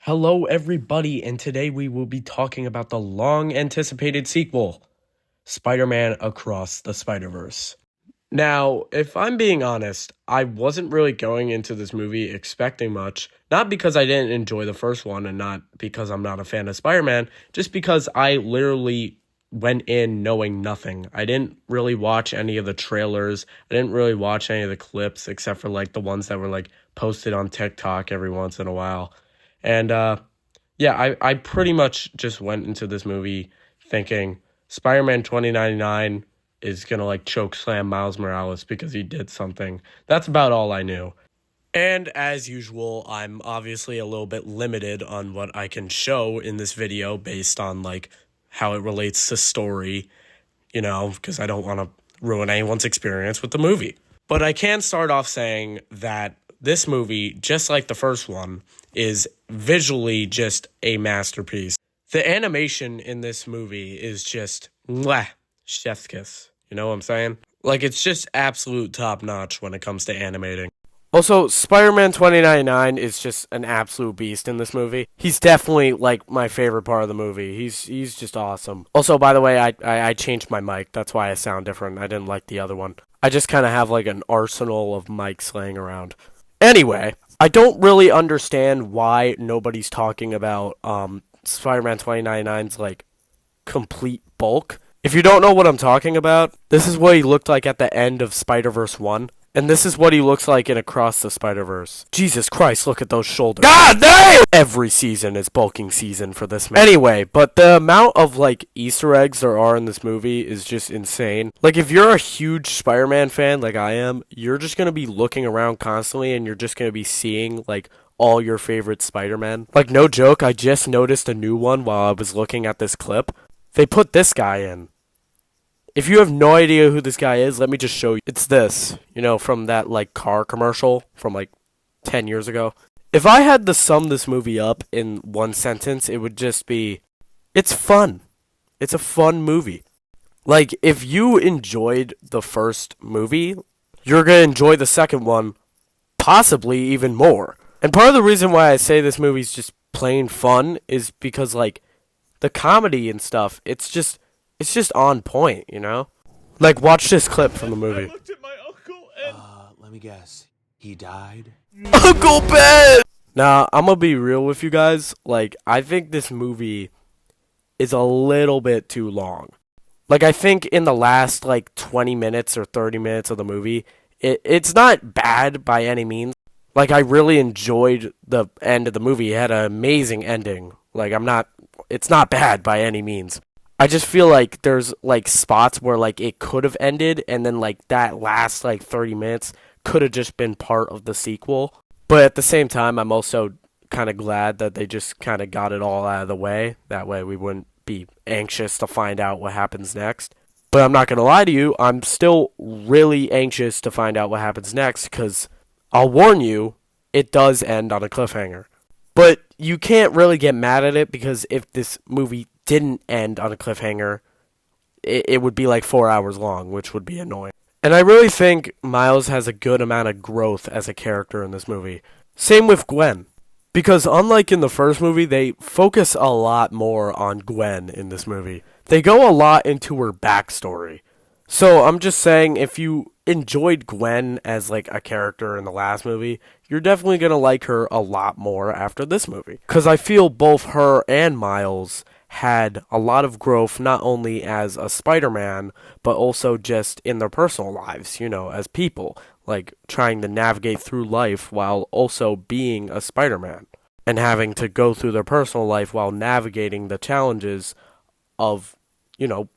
Hello, everybody, and today we will be talking about the long-anticipated sequel, Spider-Man Across the Spiderverse. Now, if I'm being honest, I wasn't really going into this movie expecting much, not because I didn't enjoy the first one and not because I'm not a fan of Spider-Man, just because I literally went in knowing nothing. I didn't really watch any of the trailers. I didn't really watch any of the clips except for like the ones that were like posted on TikTok every once in a while. And I pretty much just went into this movie thinking Spider-Man 2099 is going to like choke slam Miles Morales because he did something. That's about all I knew. And as usual, I'm obviously a little bit limited on what I can show in this video based on like how it relates to story, because I don't want to ruin anyone's experience with the movie. But I can start off saying that this movie, just like the first one, is visually just a masterpiece. The animation in this movie is just mwah, chef's kiss. You know what I'm saying? Like, it's just absolute top notch when it comes to animating. Also, Spider-Man 2099 is just an absolute beast in this movie. He's definitely, like, my favorite part of the movie. He's just awesome. Also, by the way, I changed my mic. That's why I sound different. I didn't like the other one. I just kind of have, like, an arsenal of mics laying around. Anyway, I don't really understand why nobody's talking about Spider-Man 2099's, like, complete bulk. If you don't know what I'm talking about, this is what he looked like at the end of Spider-Verse 1. And this is what he looks like in Across the Spider-Verse. Jesus Christ, look at those shoulders. God damn! Every season is bulking season for this man. Anyway, but the amount of, like, Easter eggs there are in this movie is just insane. Like, if you're a huge Spider-Man fan like I am, you're just gonna be looking around constantly and you're just gonna be seeing, like, all your favorite Spider-Man. Like, no joke, I just noticed a new one while I was looking at this clip. They put this guy in. If you have no idea who this guy is, let me just show you. It's this, from that, like, car commercial from, like, 10 years ago. If I had to sum this movie up in one sentence, it would just be, it's fun. It's a fun movie. Like, if you enjoyed the first movie, you're going to enjoy the second one, possibly even more. And part of the reason why I say this movie's just plain fun is because, like, the comedy and stuff, it's just on point, Like, watch this clip from the movie. I looked at my uncle and... let me guess. He died? Uncle Ben! Now, I'm gonna be real with you guys. Like, I think this movie is a little bit too long. Like, I think in the last, like, 20 minutes or 30 minutes of the movie, it's not bad by any means. Like, I really enjoyed the end of the movie. It had an amazing ending. Like, it's not bad by any means. I just feel like there's, like, spots where, like, it could have ended, and then, like, that last, like, 30 minutes could have just been part of the sequel. But at the same time, I'm also kind of glad that they just kind of got it all out of the way. That way we wouldn't be anxious to find out what happens next. But I'm not going to lie to you, I'm still really anxious to find out what happens next, because I'll warn you, it does end on a cliffhanger. But you can't really get mad at it, because if this movie didn't end on a cliffhanger, it would be like 4 hours long, which would be annoying. And I really think Miles has a good amount of growth as a character in this movie. Same with Gwen. Because unlike in the first movie, they focus a lot more on Gwen in this movie. They go a lot into her backstory. So I'm just saying, if you enjoyed Gwen as like a character in the last movie, you're definitely going to like her a lot more after this movie. Because I feel both her and Miles had a lot of growth, not only as a Spider-Man, but also just in their personal lives, as people, like trying to navigate through life while also being a Spider-Man, and having to go through their personal life while navigating the challenges of,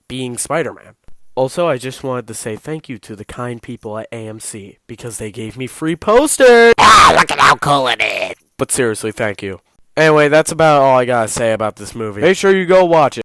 being Spider-Man. Also, I just wanted to say thank you to the kind people at AMC, because they gave me free posters! Ah, look at how cool it is! But seriously, thank you. Anyway, that's about all I gotta say about this movie. Make sure you go watch it.